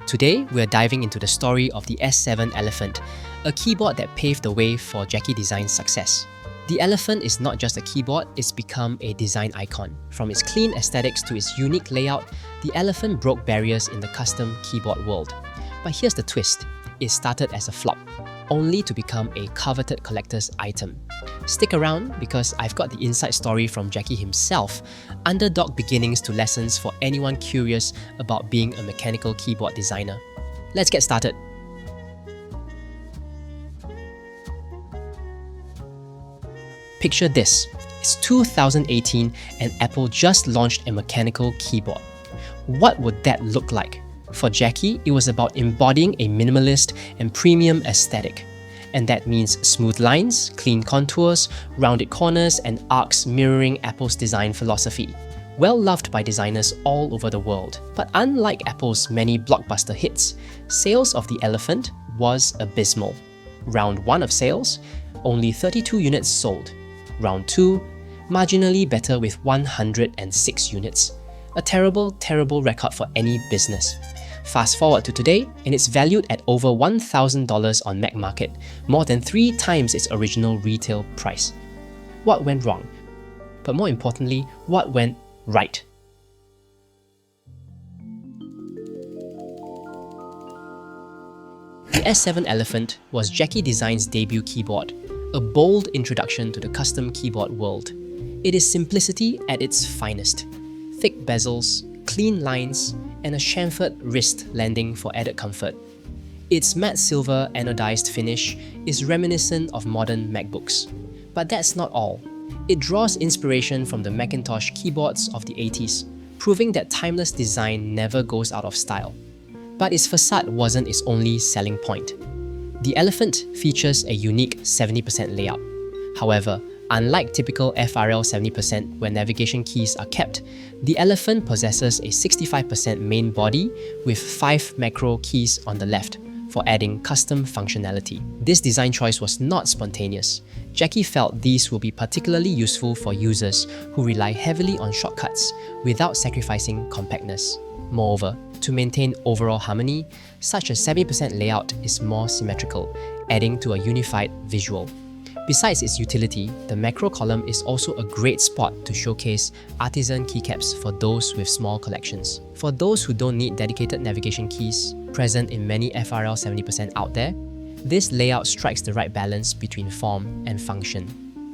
Today, we're diving into the story of the S7 Elephant, a keyboard that paved the way for Jackie Design's success. The Elephant is not just a keyboard, it's become a design icon. From its clean aesthetics to its unique layout, the Elephant broke barriers in the custom keyboard world. But here's the twist. It started as a flop, only to become a coveted collector's item. Stick around because I've got the inside story from Jackie himself, underdog beginnings to lessons for anyone curious about being a mechanical keyboard designer. Let's get started. Picture this. It's 2018 and Apple just launched a mechanical keyboard. What would that look like? For Jackie, it was about embodying a minimalist and premium aesthetic. And that means smooth lines, clean contours, rounded corners, and arcs mirroring Apple's design philosophy. Well loved by designers all over the world. But unlike Apple's many blockbuster hits, sales of the Elephant was abysmal. Round 1 of sales, only 32 units sold. Round 2, marginally better with 106 units. A terrible, terrible record for any business. Fast forward to today, and it's valued at over $1,000 on Mac Market, more than 3 times its original retail price. What went wrong? But more importantly, what went right? The S7 Elephant was Jackie Design's debut keyboard, a bold introduction to the custom keyboard world. It is simplicity at its finest. Thick bezels, clean lines, and a chamfered wrist landing for added comfort. Its matte silver anodized finish is reminiscent of modern MacBooks. But that's not all. It draws inspiration from the Macintosh keyboards of the 80s, proving that timeless design never goes out of style. But its facade wasn't its only selling point. The Elephant features a unique 70% layout. However, unlike typical FRL 70% where navigation keys are kept, the Elephant possesses a 65% main body with 5 macro keys on the left for adding custom functionality. This design choice was not spontaneous. Jackie felt these will be particularly useful for users who rely heavily on shortcuts without sacrificing compactness. Moreover, to maintain overall harmony, such a 70% layout is more symmetrical, adding to a unified visual. Besides its utility, the macro column is also a great spot to showcase artisan keycaps for those with small collections. For those who don't need dedicated navigation keys, present in many FRL 70% out there, this layout strikes the right balance between form and function.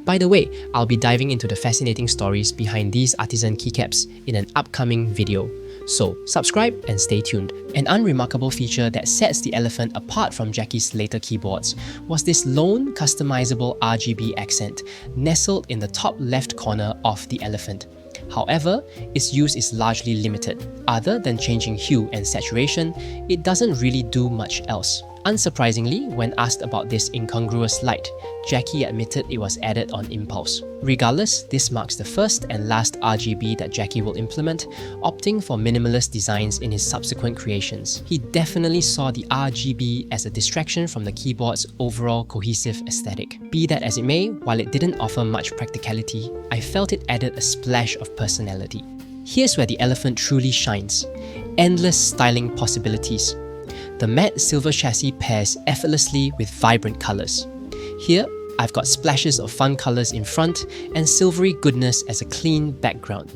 By the way, I'll be diving into the fascinating stories behind these artisan keycaps in an upcoming video. So, subscribe and stay tuned. An unremarkable feature that sets the Elephant apart from Jackie's later keyboards was this lone customizable RGB accent nestled in the top left corner of the Elephant. However, its use is largely limited. Other than changing hue and saturation, it doesn't really do much else. Unsurprisingly, when asked about this incongruous light, Jackie admitted it was added on impulse. Regardless, this marks the first and last RGB that Jackie will implement, opting for minimalist designs in his subsequent creations. He definitely saw the RGB as a distraction from the keyboard's overall cohesive aesthetic. Be that as it may, while it didn't offer much practicality, I felt it added a splash of personality. Here's where the Elephant truly shines. Endless styling possibilities. The matte silver chassis pairs effortlessly with vibrant colours. Here, I've got splashes of fun colours in front and silvery goodness as a clean background.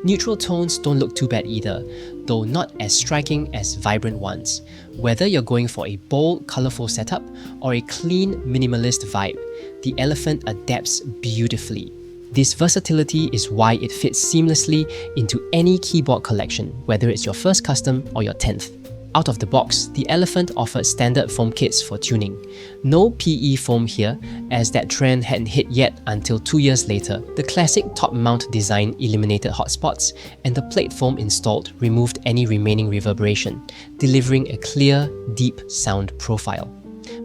Neutral tones don't look too bad either, though not as striking as vibrant ones. Whether you're going for a bold, colourful setup or a clean, minimalist vibe, the Elephant adapts beautifully. This versatility is why it fits seamlessly into any keyboard collection, whether it's your first custom or your 10th. Out of the box, the Elephant offered standard foam kits for tuning. No PE foam here, as that trend hadn't hit yet until 2 years later. The classic top mount design eliminated hotspots, and the plate foam installed removed any remaining reverberation, delivering a clear, deep sound profile.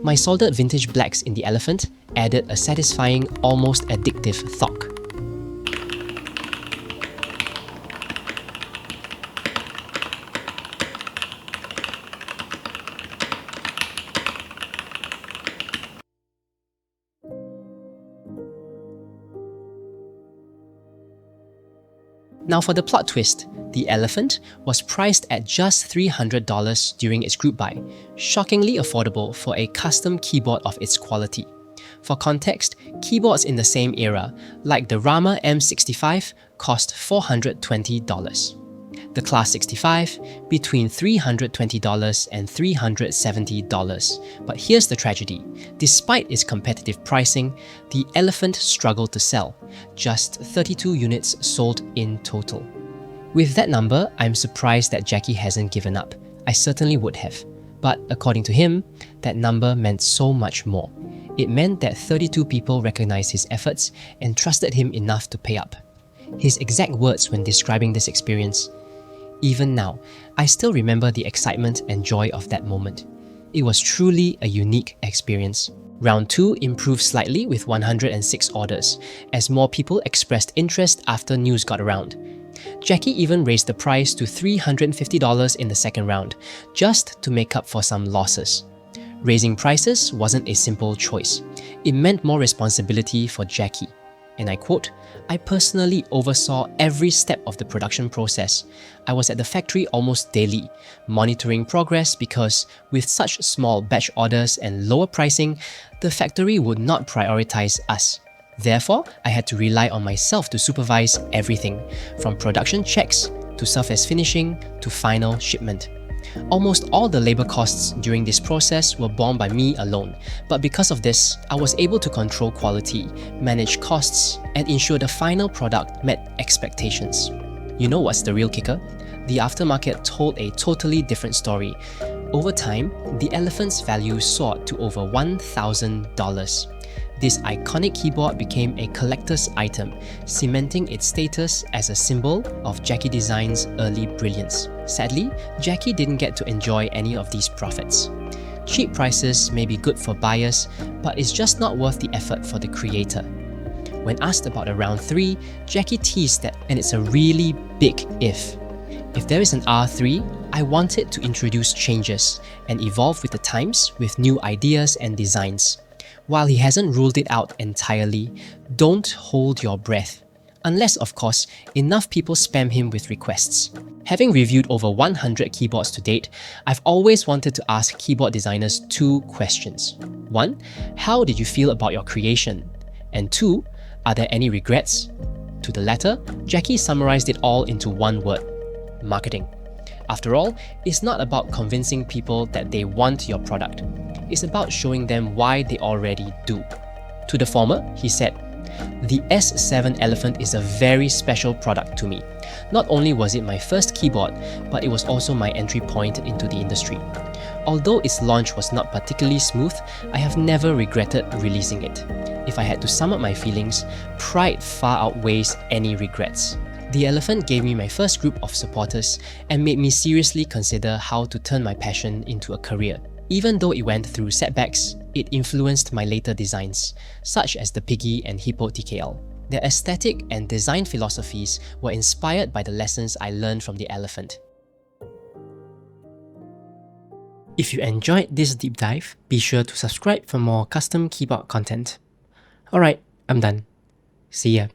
My soldered vintage blacks in the Elephant added a satisfying, almost addictive thok. Now for the plot twist, The Elephant was priced at just $300 during its group buy, shockingly affordable for a custom keyboard of its quality. For context, keyboards in the same era, like the Rama M65, cost $420. The Class 65 between $320 and $370. But here's the tragedy. Despite its competitive pricing, the Elephant struggled to sell. Just 32 units sold in total. With that number, I'm surprised that Jackie hasn't given up. I certainly would have. But according to him, that number meant so much more. It meant that 32 people recognized his efforts and trusted him enough to pay up. His exact words when describing this experience: "Even now, I still remember the excitement and joy of that moment. It was truly a unique experience." Round 2 improved slightly with 106 orders, as more people expressed interest after news got around. Jackie even raised the price to $350 in the second round, just to make up for some losses. Raising prices wasn't a simple choice. It meant more responsibility for Jackie. And I quote, "I personally oversaw every step of the production process. I was at the factory almost daily, monitoring progress because with such small batch orders and lower pricing, the factory would not prioritize us. Therefore, I had to rely on myself to supervise everything, from production checks to surface finishing to final shipment. Almost all the labor costs during this process were borne by me alone, but because of this, I was able to control quality, manage costs, and ensure the final product met expectations." You know what's the real kicker? The aftermarket told a totally different story. Over time, the Elephant's value soared to over $1,000. This iconic keyboard became a collector's item, cementing its status as a symbol of Jackie Design's early brilliance. Sadly, Jackie didn't get to enjoy any of these profits. Cheap prices may be good for buyers, but it's just not worth the effort for the creator. When asked about a round 3, Jackie teased that, and it's a really big if. If there is an R3, I want it to introduce changes and evolve with the times with new ideas and designs. While he hasn't ruled it out entirely, don't hold your breath. Unless, of course, enough people spam him with requests. Having reviewed over 100 keyboards to date, I've always wanted to ask keyboard designers 2 questions. 1. How did you feel about your creation? And 2. Are there any regrets? To the latter, Jackie summarized it all into one word: marketing. After all, it's not about convincing people that they want your product. It's about showing them why they already do. To the former, he said, "The S7 Elephant is a very special product to me. Not only was it my first keyboard, but it was also my entry point into the industry. Although its launch was not particularly smooth, I have never regretted releasing it. If I had to sum up my feelings, pride far outweighs any regrets. The Elephant gave me my first group of supporters and made me seriously consider how to turn my passion into a career. Even though it went through setbacks, it influenced my later designs, such as the Piggy and Hippo TKL. Their aesthetic and design philosophies were inspired by the lessons I learned from the Elephant." If you enjoyed this deep dive, be sure to subscribe for more custom keyboard content. Alright, I'm done. See ya.